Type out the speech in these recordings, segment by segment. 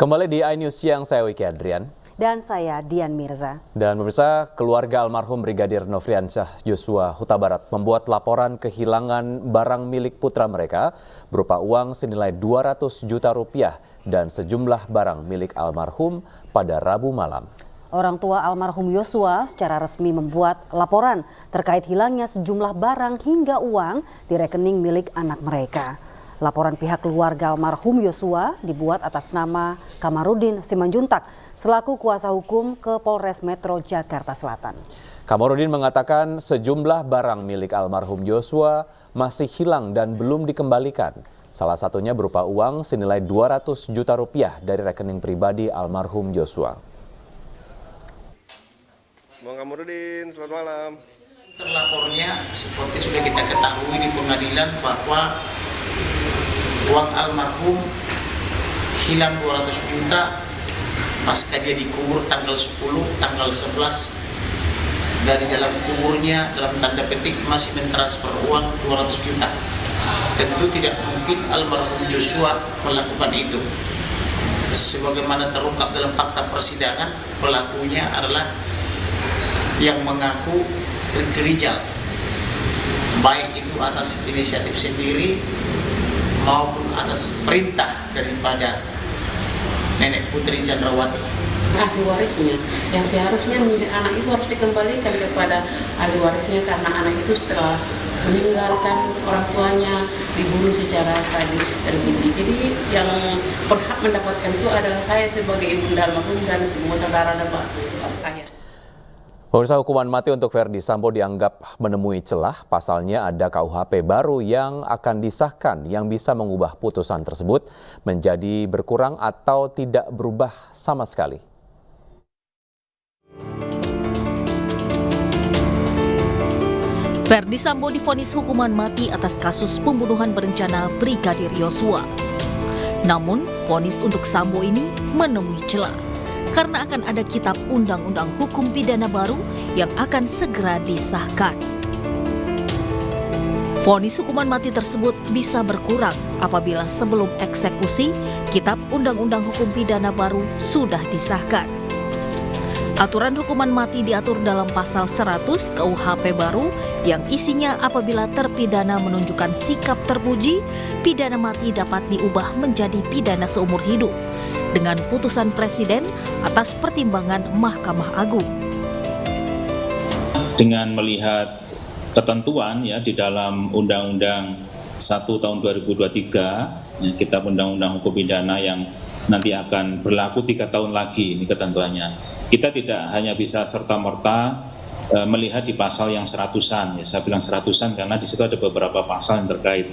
Kembali di iNews Siang, saya Wiki Adrian. Dan saya Dian Mirza. Dan pemirsa, keluarga almarhum Brigadir Nofriansyah Yosua Huta Barat membuat laporan kehilangan barang milik putra mereka berupa uang senilai 200 juta rupiah dan sejumlah barang milik almarhum pada Rabu malam. Orang tua almarhum Yosua secara resmi membuat laporan terkait hilangnya sejumlah barang hingga uang di rekening milik anak mereka. Laporan pihak keluarga almarhum Yosua dibuat atas nama Kamarudin Simanjuntak selaku kuasa hukum ke Polres Metro Jakarta Selatan. Kamarudin mengatakan sejumlah barang milik almarhum Yosua masih hilang dan belum dikembalikan. Salah satunya berupa uang senilai 200 juta rupiah dari rekening pribadi almarhum Yosua. Bang Kamarudin, selamat malam. Terlapornya seperti sudah kita ketahui di pengadilan bahwa uang almarhum hilang 200 juta pasca dia dikubur tanggal 10, tanggal 11 dari dalam kuburnya dalam tanda petik masih mentransfer uang 200 juta. Tentu tidak mungkin almarhum Yosua melakukan itu. Sebagaimana terungkap dalam fakta persidangan, pelakunya adalah yang mengaku Ricky Rijal, baik itu atas inisiatif sendiri maupun atas perintah daripada Nenek Putri Chandrawati. Ahli warisnya yang seharusnya milik anak itu harus dikembalikan kepada ahli warisnya karena anak itu setelah meninggalkan orang tuanya dibunuh secara sadis dan keji. Jadi yang berhak mendapatkan itu adalah saya sebagai ibunda almarhum dan semua saudara dan ayah. Pemirsa, hukuman mati untuk Verdi Sambo dianggap menemui celah. Pasalnya ada KUHP baru yang akan disahkan yang bisa mengubah putusan tersebut menjadi berkurang atau tidak berubah sama sekali. Verdi Sambo divonis hukuman mati atas kasus pembunuhan berencana Brigadir Yosua. Namun, vonis untuk Sambo ini menemui celah karena akan ada kitab undang-undang hukum pidana baru yang akan segera disahkan. Vonis hukuman mati tersebut bisa berkurang apabila sebelum eksekusi kitab undang-undang hukum pidana baru sudah disahkan. Aturan hukuman mati diatur dalam pasal 100 KUHP baru yang isinya apabila terpidana menunjukkan sikap terpuji, pidana mati dapat diubah menjadi pidana seumur hidup dengan putusan presiden atas pertimbangan Mahkamah Agung. Dengan melihat ketentuan ya di dalam Undang-Undang 1 tahun 2023, ya, Kitab Undang-Undang Hukum Pidana yang nanti akan berlaku 3 tahun lagi, ini ketentuannya. Kita tidak hanya bisa serta-merta melihat di pasal yang seratusan, ya saya bilang seratusan karena di situ ada beberapa pasal yang terkait.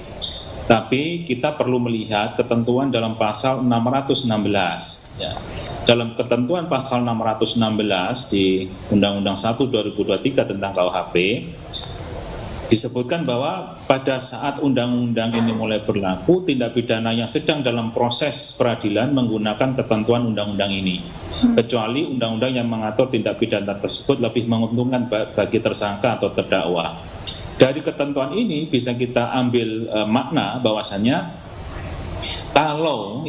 Tapi kita perlu melihat ketentuan dalam pasal 616. Ya. Dalam ketentuan pasal 616 di Undang-Undang 1 2023 tentang KUHP, disebutkan bahwa pada saat undang-undang ini mulai berlaku, tindak pidana yang sedang dalam proses peradilan menggunakan ketentuan undang-undang ini. Kecuali undang-undang yang mengatur tindak pidana tersebut lebih menguntungkan bagi tersangka atau terdakwa. Dari ketentuan ini bisa kita ambil makna bahwasannya kalau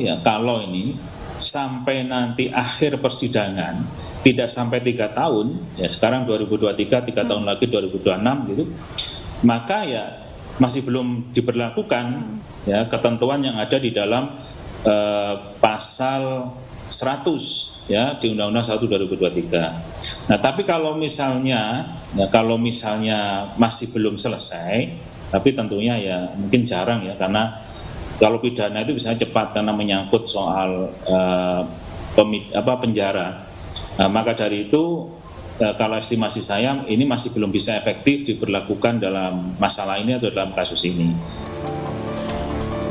ini sampai nanti akhir persidangan tidak sampai 3 tahun, ya sekarang 2023, 3 tahun lagi 2026 gitu, maka ya masih belum diberlakukan ya ketentuan yang ada di dalam pasal 100 ya di Undang-Undang 1 2023. Nah, tapi kalau misalnya masih belum selesai, tapi tentunya ya mungkin jarang ya karena kalau pidana itu bisa cepat karena menyangkut soal penjara. Nah, maka dari itu kalau estimasi saya ini masih belum bisa efektif diberlakukan dalam masalah ini atau dalam kasus ini.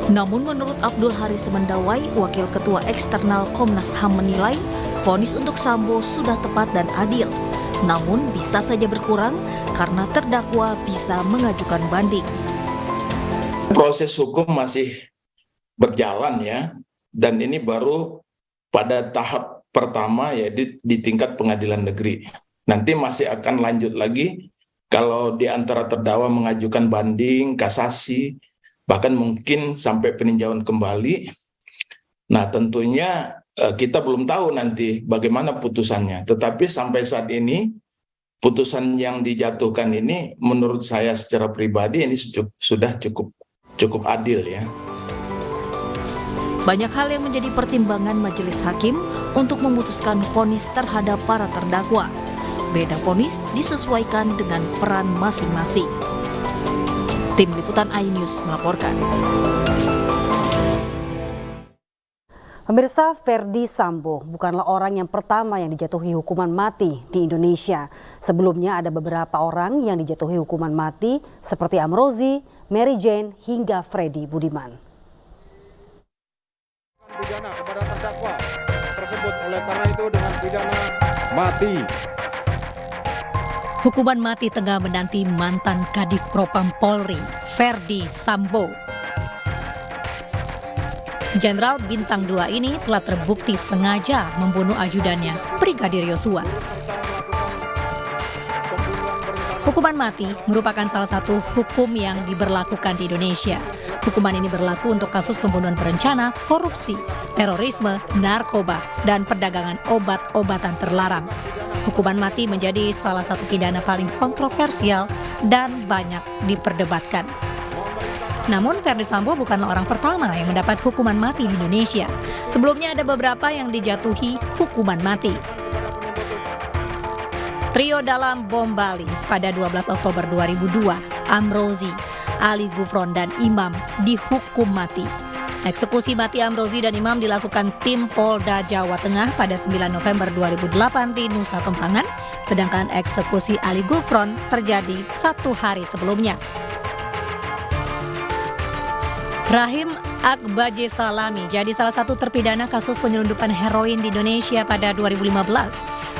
Namun menurut Abdul Haris Mendawai, Wakil Ketua Eksternal Komnas HAM menilai vonis untuk Sambo sudah tepat dan adil. Namun bisa saja berkurang karena terdakwa bisa mengajukan banding. Proses hukum masih berjalan ya, dan ini baru pada tahap pertama ya di tingkat pengadilan negeri. Nanti masih akan lanjut lagi kalau di antara terdakwa mengajukan banding, kasasi, bahkan mungkin sampai peninjauan kembali. Nah tentunya kita belum tahu nanti bagaimana putusannya. Tetapi sampai saat ini putusan yang dijatuhkan ini menurut saya secara pribadi ini sudah cukup adil ya. Banyak hal yang menjadi pertimbangan majelis hakim untuk memutuskan vonis terhadap para terdakwa. Beda vonis disesuaikan dengan peran masing-masing. Tim Liputan iNews melaporkan. Pemirsa, Ferdy Sambo bukanlah orang yang pertama yang dijatuhi hukuman mati di Indonesia. Sebelumnya ada beberapa orang yang dijatuhi hukuman mati seperti Amrozi, Mary Jane, hingga Freddy Budiman. Pidana kepada terdakwa tersebut oleh karena itu dengan pidana mati. Hukuman mati tengah menanti mantan Kadif Propam Polri, Ferdy Sambo. Jenderal Bintang 2 ini telah terbukti sengaja membunuh ajudannya, Brigadir Yosua. Hukuman mati merupakan salah satu hukum yang diberlakukan di Indonesia. Hukuman ini berlaku untuk kasus pembunuhan berencana, korupsi, terorisme, narkoba, dan perdagangan obat-obatan terlarang. Hukuman mati menjadi salah satu pidana paling kontroversial dan banyak diperdebatkan. Namun Ferdy Sambo bukanlah orang pertama yang mendapat hukuman mati di Indonesia. Sebelumnya ada beberapa yang dijatuhi hukuman mati. Trio dalam bom Bali pada 12 Oktober 2002, Amrozi, Ali Gufron, dan Imam dihukum mati. Eksekusi mati Amrozi dan Imam dilakukan tim Polda Jawa Tengah pada 9 November 2008 di Nusa Kambangan, sedangkan eksekusi Ali Gufron terjadi 1 hari sebelumnya. Rahim Akbaje Salami jadi salah satu terpidana kasus penyelundupan heroin di Indonesia pada 2015.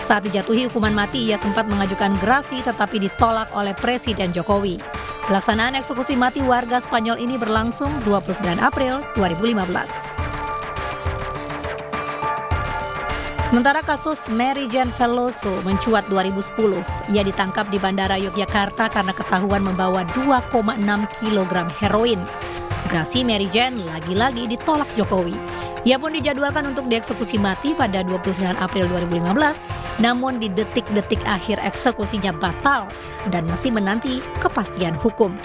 Saat dijatuhi hukuman mati, ia sempat mengajukan gerasi tetapi ditolak oleh Presiden Jokowi. Pelaksanaan eksekusi mati warga Spanyol ini berlangsung 29 April 2015. Sementara kasus Mary Jane Veloso mencuat 2010. Ia ditangkap di Bandara Yogyakarta karena ketahuan membawa 2,6 kg heroin. Gerasi Mary Jane lagi-lagi ditolak Jokowi. Ia pun dijadwalkan untuk dieksekusi mati pada 29 April 2015, namun di detik-detik akhir eksekusinya batal dan masih menanti kepastian hukum.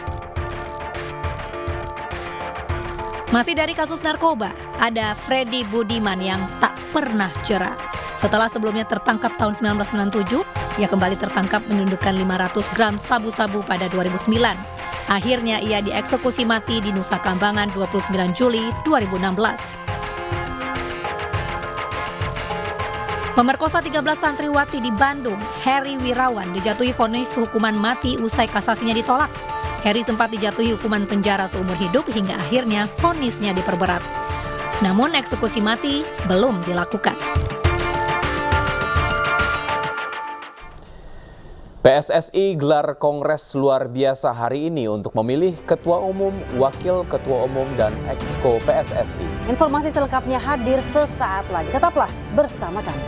Masih dari kasus narkoba, ada Freddy Budiman yang tak pernah jera. Setelah sebelumnya tertangkap tahun 1997, ia kembali tertangkap menyelundupkan 500 gram sabu-sabu pada 2009. Akhirnya ia dieksekusi mati di Nusa Kambangan 29 Juli 2016. Pemerkosa 13 santriwati di Bandung, Heri Wirawan dijatuhi vonis hukuman mati usai kasasinya ditolak. Heri sempat dijatuhi hukuman penjara seumur hidup hingga akhirnya vonisnya diperberat. Namun eksekusi mati belum dilakukan. PSSI gelar kongres luar biasa hari ini untuk memilih Ketua Umum, Wakil Ketua Umum, dan Exco PSSI. Informasi selengkapnya hadir sesaat lagi. Tetaplah bersama kami.